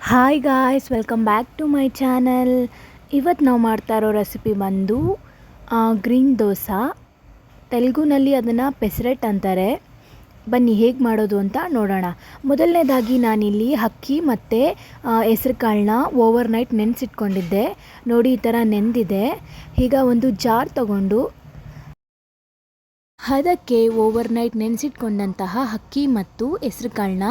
Hi guys, welcome back to my channel. ಇವತ್ತು ನಾವು ಮಾಡ್ತಾ ಇರೋ ರೆಸಿಪಿ ಬಂದು ಗ್ರೀನ್ ದೋಸೆ. ತೆಲುಗುನಲ್ಲಿ ಅದನ್ನು ಪೆಸರೆಟ್ ಅಂತಾರೆ. ಬನ್ನಿ ಹೇಗೆ ಮಾಡೋದು ಅಂತ ನೋಡೋಣ. ಮೊದಲನೇದಾಗಿ ನಾನಿಲ್ಲಿ ಅಕ್ಕಿ ಮತ್ತು ಹೆಸರು ಕಾಳನ್ನ ಓವರ್ ನೈಟ್ ನೆನೆಸಿಟ್ಕೊಂಡಿದ್ದೆ. ನೋಡಿ, ಈ ಥರ ನೆಂದಿದೆ. ಈಗ ಒಂದು ಜಾರ್ ತಗೊಂಡು ಅದಕ್ಕೆ ಓವರ್ ನೈಟ್ ನೆನೆಸಿಟ್ಕೊಂಡಂತಹ ಅಕ್ಕಿ ಮತ್ತು ಹೆಸರು ಕಾಳನ್ನ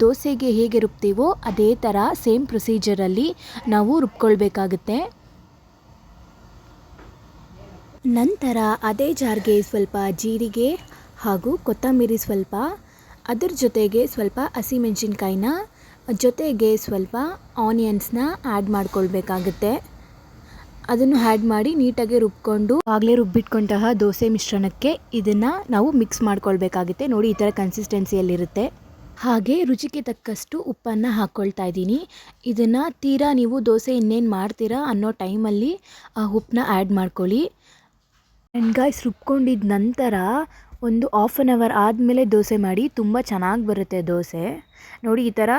ದೋಸೆಗೆ ಹೇಗೆ ರುಬ್ತೀವೋ ಅದೇ ಥರ ಸೇಮ್ ಪ್ರೊಸೀಜರಲ್ಲಿ ನಾವು ರುಬ್ಕೊಳ್ಬೇಕಾಗುತ್ತೆ. ನಂತರ ಅದೇ ಜಾರ್ಗೆ ಸ್ವಲ್ಪ ಜೀರಿಗೆ ಹಾಗೂ ಕೊತ್ತಂಬರಿ ಸ್ವಲ್ಪ, ಅದರ ಜೊತೆಗೆ ಸ್ವಲ್ಪ ಹಸಿಮೆಣಸಿನ್ಕಾಯಿನ, ಜೊತೆಗೆ ಸ್ವಲ್ಪ ಆನಿಯನ್ಸ್ನ ಆ್ಯಡ್ ಮಾಡ್ಕೊಳ್ಬೇಕಾಗುತ್ತೆ. ಅದನ್ನು ಆ್ಯಡ್ ಮಾಡಿ ನೀಟಾಗಿ ರುಬ್ಕೊಂಡು ಆಗಲೇ ರುಬ್ಬಿಟ್ಕೊಂತಹ ದೋಸೆ ಮಿಶ್ರಣಕ್ಕೆ ಇದನ್ನು ನಾವು ಮಿಕ್ಸ್ ಮಾಡ್ಕೊಳ್ಬೇಕಾಗುತ್ತೆ. ನೋಡಿ, ಈ ಥರ ಕನ್ಸಿಸ್ಟೆನ್ಸಿಯಲ್ಲಿರುತ್ತೆ. ಹಾಗೆ ರುಚಿಗೆ ತಕ್ಕಷ್ಟು ಉಪ್ಪನ್ನು ಹಾಕ್ಕೊಳ್ತಾ ಇದ್ದೀನಿ. ಇದನ್ನು ತೀರಾ ನೀವು ದೋಸೆ ಇನ್ನೇನು ಮಾಡ್ತೀರಾ ಅನ್ನೋ ಟೈಮಲ್ಲಿ ಉಪ್ಪನ್ನ ಆ್ಯಡ್ ಮಾಡ್ಕೊಳ್ಳಿ. ಆ್ಯಂಡ್ ಗಾಯ್ಸ್, ರುಬ್ಕೊಂಡಿದ್ದ ನಂತರ ಒಂದು ಹಾಫ್ ಆನ್ ಅವರ್ ಆದಮೇಲೆ ದೋಸೆ ಮಾಡಿ, ತುಂಬ ಚೆನ್ನಾಗಿ ಬರುತ್ತೆ ದೋಸೆ. ನೋಡಿ, ಈ ಥರ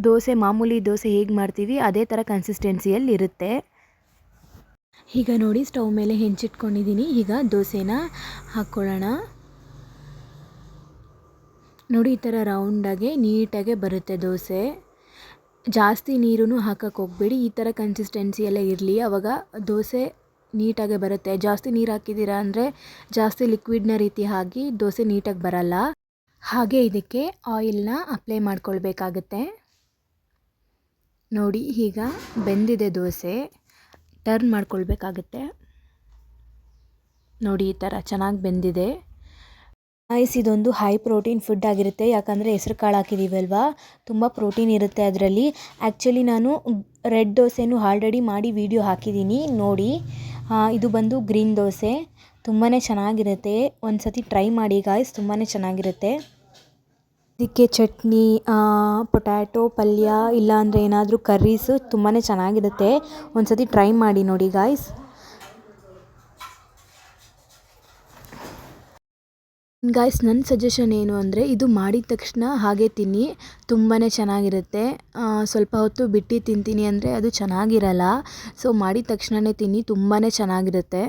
ದೋಸೆ, ಮಾಮೂಲಿ ದೋಸೆ ಹೇಗೆ ಮಾಡ್ತೀವಿ ಅದೇ ಥರ ಕನ್ಸಿಸ್ಟೆನ್ಸಿಯಲ್ಲಿ ಇರುತ್ತೆ. ಈಗ ನೋಡಿ, ಸ್ಟವ್ ಮೇಲೆ ಹೆಂಚಿಟ್ಕೊಂಡಿದ್ದೀನಿ. ಈಗ ದೋಸೆನ ಹಾಕ್ಕೊಳ್ಳೋಣ. ನೋಡಿ, ಈ ಥರ ರೌಂಡಾಗೆ ನೀಟಾಗೆ ಬರುತ್ತೆ ದೋಸೆ. ಜಾಸ್ತಿ ನೀರೂ ಹಾಕಕ್ಕೆ ಹೋಗಬೇಡಿ. ಈ ಥರ ಕನ್ಸಿಸ್ಟೆನ್ಸಿಯಲ್ಲೇ ಇರಲಿ, ಆವಾಗ ದೋಸೆ ನೀಟಾಗೆ ಬರುತ್ತೆ. ಜಾಸ್ತಿ ನೀರು ಹಾಕಿದ್ದೀರಾ ಅಂದರೆ ಜಾಸ್ತಿ ಲಿಕ್ವಿಡ್ನ ರೀತಿ ಆಗಿ ದೋಸೆ ನೀಟಾಗಿ ಬರಲ್ಲ. ಹಾಗೆ ಇದಕ್ಕೆ ಆಯಿಲ್ನ ಅಪ್ಲೈ ಮಾಡ್ಕೊಳ್ಬೇಕಾಗತ್ತೆ. ನೋಡಿ, ಈಗ ಬೆಂದಿದೆ ದೋಸೆ. ಟರ್ನ್ ಮಾಡ್ಕೊಳ್ಬೇಕಾಗುತ್ತೆ. ನೋಡಿ, ಈ ಥರ ಚೆನ್ನಾಗಿ ಬೆಂದಿದೆ. ನೈಸ್. ಇದೊಂದು ಹೈ ಪ್ರೋಟೀನ್ ಫುಡ್ ಆಗಿರುತ್ತೆ, ಯಾಕಂದರೆ ಹೆಸರು ಕಾಳು ಹಾಕಿದ್ದೀವಲ್ವಾ, ತುಂಬ ಪ್ರೋಟೀನ್ ಇರುತ್ತೆ ಅದರಲ್ಲಿ. ಆ್ಯಕ್ಚುಲಿ ನಾನು ರೆಡ್ ದೋಸೆನೂ ಆಲ್ರೆಡಿ ಮಾಡಿ ವಿಡಿಯೋ ಹಾಕಿದ್ದೀನಿ ನೋಡಿ. ಇದು ಬಂದು ಗ್ರೀನ್ ದೋಸೆ. ತುಂಬಾ ಚೆನ್ನಾಗಿರುತ್ತೆ. ಒಂದು ಸತಿ ಟ್ರೈ ಮಾಡಿ ಗಾಯ್ಸ್, ತುಂಬಾ ಚೆನ್ನಾಗಿರುತ್ತೆ. ಇದಕ್ಕೆ ಚಟ್ನಿ, ಪೊಟ್ಯಾಟೊ ಪಲ್ಯ, ಇಲ್ಲಾಂದರೆ ಏನಾದರೂ ಕರ್ರೀಸು ತುಂಬಾ ಚೆನ್ನಾಗಿರುತ್ತೆ. ಒಂದು ಸತಿ ಟ್ರೈ ಮಾಡಿ ನೋಡಿ ಗಾಯ್ಸ್. ಗಾಯ್ಸ್, ನನ್ನ ಸಜೆಷನ್ ಏನು ಅಂದರೆ, ಇದು ಮಾಡಿದ ತಕ್ಷಣ ಹಾಗೆ ತಿನ್ನಿ, ತುಂಬಾ ಚೆನ್ನಾಗಿರುತ್ತೆ. ಸ್ವಲ್ಪ ಹೊತ್ತು ಬಿಟ್ಟು ತಿಂತೀನಿ ಅಂದರೆ ಅದು ಚೆನ್ನಾಗಿರಲ್ಲ. ಸೊ ಮಾಡಿದ ತಕ್ಷಣವೇ ತಿನ್ನಿ, ತುಂಬಾ ಚೆನ್ನಾಗಿರುತ್ತೆ.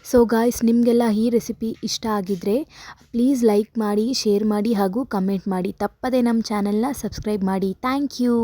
ಸೊ ಗಾಯ್ಸ್, ನಿಮಗೆಲ್ಲ ಈ ರೆಸಿಪಿ ಇಷ್ಟ ಆಗಿದ್ದರೆ ಪ್ಲೀಸ್ ಲೈಕ್ ಮಾಡಿ, ಶೇರ್ ಮಾಡಿ ಹಾಗೂ ಕಮೆಂಟ್ ಮಾಡಿ. ತಪ್ಪದೆ ನಮ್ಮ ಚಾನಲ್ನ ಸಬ್ಸ್ಕ್ರೈಬ್ ಮಾಡಿ. Thank you.